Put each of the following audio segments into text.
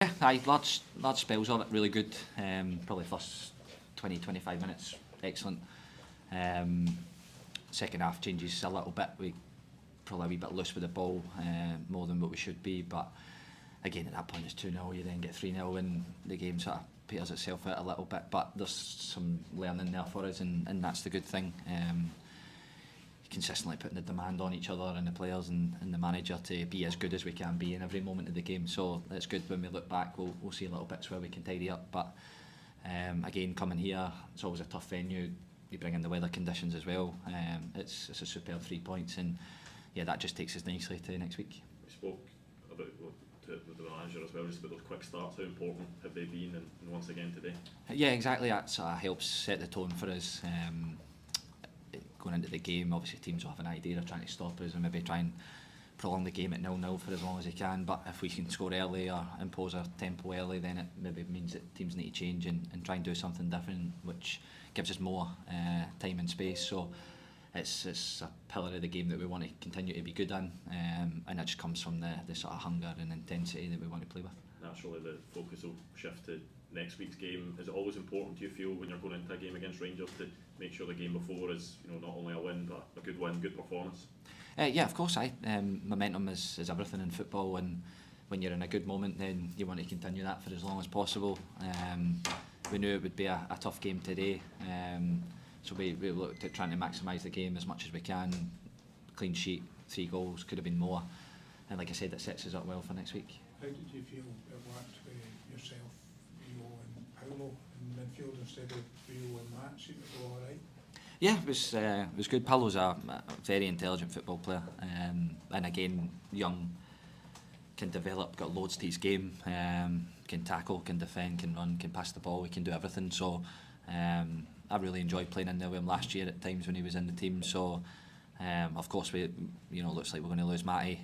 Yeah, aye, large spells of it, really good. Probably first 20-25 minutes, excellent. Um, Second half changes a little bit. We probably a wee bit loose with the ball, more than what we should be. But again, at that point it's 2-0. You then get 3-0, and the game sort of peters itself out a little bit. But there's some learning there for us, and that's the good thing. Consistently putting the demand on each other and the players and the manager to be as good as we can be in every moment of the game. So it's good when we look back, we'll see little bits where we can tidy up. But again, coming here, it's always a tough venue. You bring in the weather conditions as well. It's a superb 3 points, and yeah, that just takes us nicely to next week. We spoke about to the manager as well, just about those quick starts. How important have they been, and once again today? Yeah, exactly. That sort of helps set the tone for us. Going into the game, obviously teams will have an idea of trying to stop us and maybe try and prolong the game at 0-0 for as long as they can. But if we can score early or impose our tempo early, then it maybe means that teams need to change and try and do something different, which gives us more time and space. So it's a pillar of the game that we want to continue to be good in, and that just comes from the sort of hunger and intensity that we want to play with. Naturally, the focus will shift to next week's game. Is it always important, do you feel, when you're going into a game against Rangers, to make sure the game before is, not only a win but a good win, good performance? Yeah, of course. Momentum is everything in football, and when you're in a good moment, then you want to continue that for as long as possible. We knew it would be a tough game today, so we looked at trying to maximise the game as much as we can. Clean sheet, 3 goals, could have been more, and like I said, it sets us up well for next week. How did you feel it worked with yourself, Rio and Paulo in midfield instead of Rio and Matt? Seemed to go alright? Yeah, it was good. Paulo's a very intelligent football player, and again, young, can develop, got loads to his game, can tackle, can defend, can run, can pass the ball, he can do everything. So I really enjoyed playing in there with him last year at times when he was in the team. So of course, looks like we're going to lose Matty.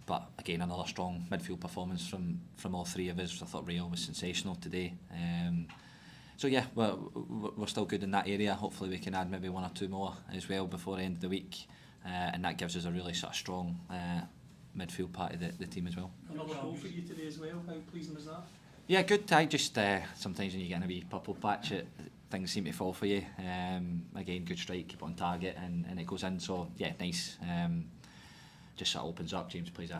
But again, another strong midfield performance from all three of us. I thought Rio was sensational today. So yeah, we're still good in that area. Hopefully we can add maybe 1 or 2 more as well before the end of the week, and that gives us a really sort of strong midfield part of the team as well. Another goal for you today as well. How pleasing was that? Yeah, good. I just sometimes when you get in a wee purple patch, things seem to fall for you. Again, good strike, keep on target, and it goes in. So yeah, nice. Just sort of opens up. James plays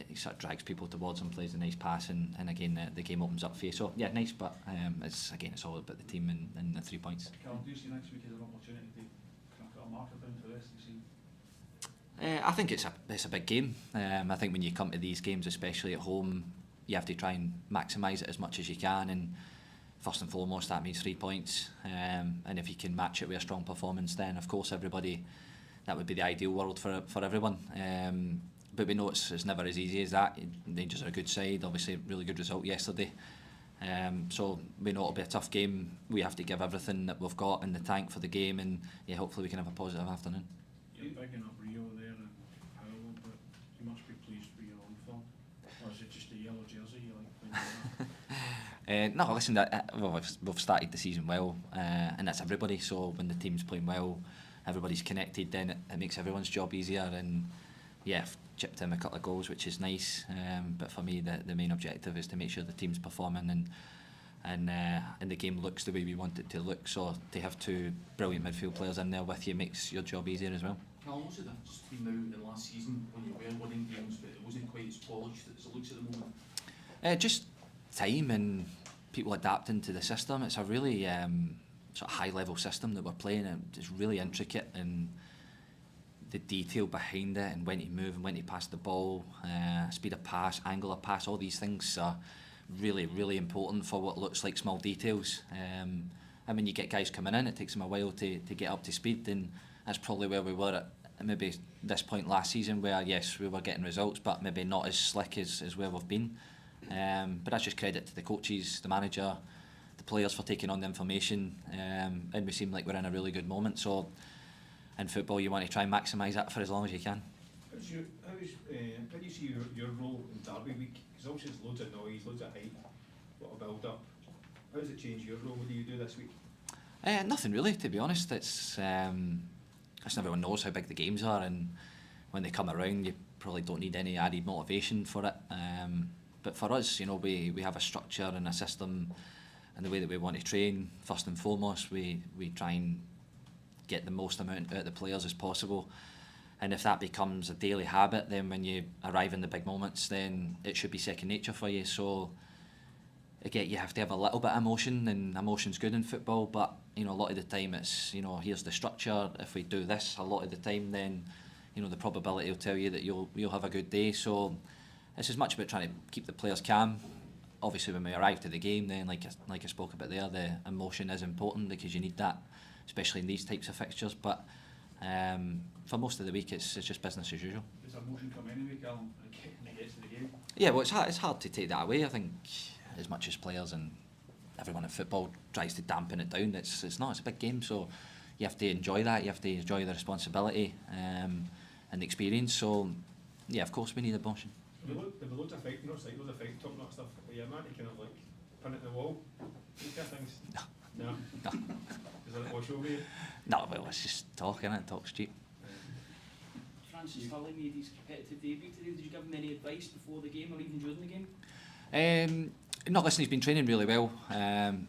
he sort of drags people towards him, plays a nice pass, and again the game opens up for you. So yeah, nice. But it's all about the team and the 3 points. Callum, do you see next week as an opportunity to kind of put a marker down for the rest of the season? I think it's a big game. I think when you come to these games, especially at home, you have to try and maximise it as much as you can. And first and foremost, that means 3 points. And if you can match it with a strong performance, then of course that would be the ideal world for everyone. But we know it's never as easy as that. Rangers are a good side, obviously really good result yesterday. So we know it'll be a tough game. We have to give everything that we've got in the tank for the game, and yeah, hopefully we can have a positive afternoon. You're picking up Rio there and Paulo, but you must be pleased with your own form. Or is it just the yellow jersey you like playing? No, listen, we've started the season well, and that's everybody. So when the team's playing well, everybody's connected, then it makes everyone's job easier. And yeah, I've chipped in a couple of goals, which is nice. But for me, the main objective is to make sure the team's performing and the game looks the way we want it to look. So to have 2 brilliant midfield players in there with you makes your job easier as well. Callum, what's the difference between now and last season when you were winning games, but it wasn't quite as polished as it looks at the moment? Just time and people adapting to the system. It's a really sort of high-level system that we're playing, and it's really intricate, and the detail behind it, and when to move and when to pass the ball, speed of pass, angle of pass, all these things are really, really important for what looks like small details. And when you get guys coming in, it takes them a while to get up to speed, and that's probably where we were at maybe this point last season, where yes, we were getting results, but maybe not as slick as where we've been. But that's just credit to the coaches, the manager, the players for taking on the information, and we seem like we're in a really good moment. So in football, you want to try and maximise that for as long as you can. How do you see your role in Derby week? Because obviously there's loads of noise, loads of hype, a lot of build up. How does it change your role? What do you do this week? Nothing really, to be honest. It's everyone knows how big the games are, and when they come around, you probably don't need any added motivation for it. But for us, you know, we have a structure and a system and the way that we want to train. First and foremost, we try and get the most amount out of the players as possible. And if that becomes a daily habit, then when you arrive in the big moments, then it should be second nature for you. So again, you have to have a little bit of emotion, and emotion's good in football, but you know, a lot of the time it's, you know, here's the structure. If we do this a lot of the time, then you know, the probability will tell you that you'll have a good day. So it's as much about trying to keep the players calm. Obviously, when we arrive to the game, then like I spoke about there, the emotion is important because you need that, especially in these types of fixtures. But for most of the week, it's just business as usual. Does emotion come anyway, Callum, when it gets to the game? Yeah, well, it's hard to take that away. I think as much as players and everyone in football tries to dampen it down, it's a big game, so you have to enjoy that. You have to enjoy the responsibility and the experience. So yeah, of course we need emotion. There were loads of fight, loads of fight, talking about stuff. Were you a man to kind of like pin it in the wall? These kind of things? No. Does that wash over you? No, well, it's just talk, innit? Talk's cheap. Francis Turley made his competitive debut today. Did you give him any advice before the game or even during the game? No, listen, he's been training really well.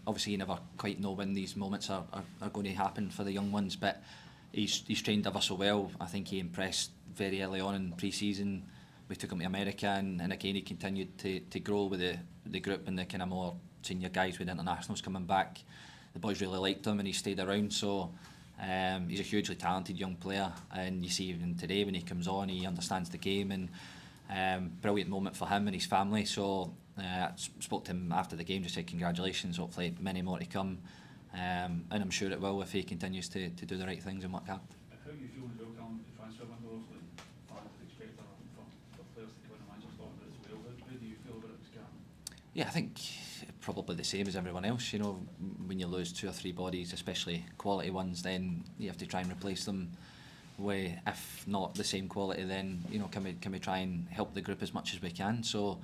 Obviously, you never quite know when these moments are going to happen for the young ones, but he's trained ever so well. I think he impressed very early on in pre-season. We took him to America, and again he continued to grow with the group and the kind of more senior guys with internationals coming back. The boys really liked him and he stayed around, so he's a hugely talented young player, and you see even today when he comes on, he understands the game, and brilliant moment for him and his family. So I spoke to him after the game, just said congratulations, hopefully many more to come, and I'm sure it will if he continues to do the right things and work hard. How do you feel as well, Callum, the transfer window, obviously fans would expect for players to go in the Manchester Scotland as well. How do you feel about it, Callum? Yeah, I think probably the same as everyone else. You know, when you lose 2 or 3 bodies, especially quality ones, then you have to try and replace them with, if not the same quality, then you know, can we try and help the group as much as we can. So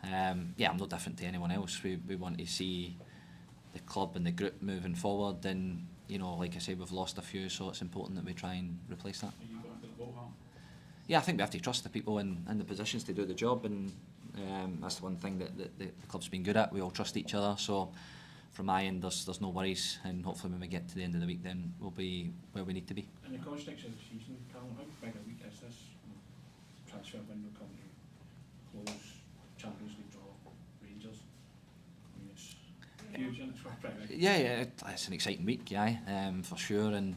yeah, I'm no different to anyone else. We want to see the club and the group moving forward, and you know, like I say, we've lost a few, so it's important that we try and replace that. Are you going for the ball, Callum? Yeah, I think we have to trust the people in the positions to do the job, and that's the one thing that the club's been good at. We all trust each other, so from my end there's no worries, and hopefully when we get to the end of the week, then we'll be where we need to be. In the context of the season, Callum, how big a week is this? Transfer window coming to close, Champions League draw, Rangers. I mean, it's huge, and it's pretty big. Yeah, it's an exciting week, for sure, and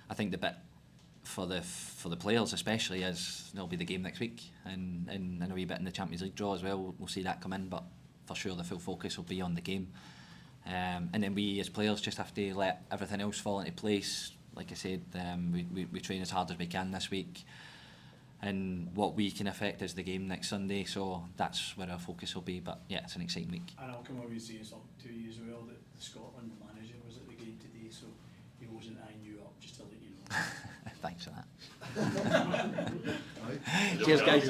I think the bit for the players especially is there'll be the game next week, and a wee bit in the Champions League draw as well. We'll see that come in, but for sure the full focus will be on the game, and then we as players just have to let everything else fall into place. Like I said, we train as hard as we can this week, and what we can affect is the game next Sunday, so that's where our focus will be. But yeah, it's an exciting week. And I'll come over and say something to you as well, that the Scotland manager was at the game today, so he wasn't eyeing you up, just to let you know. Thanks for that. Cheers, guys.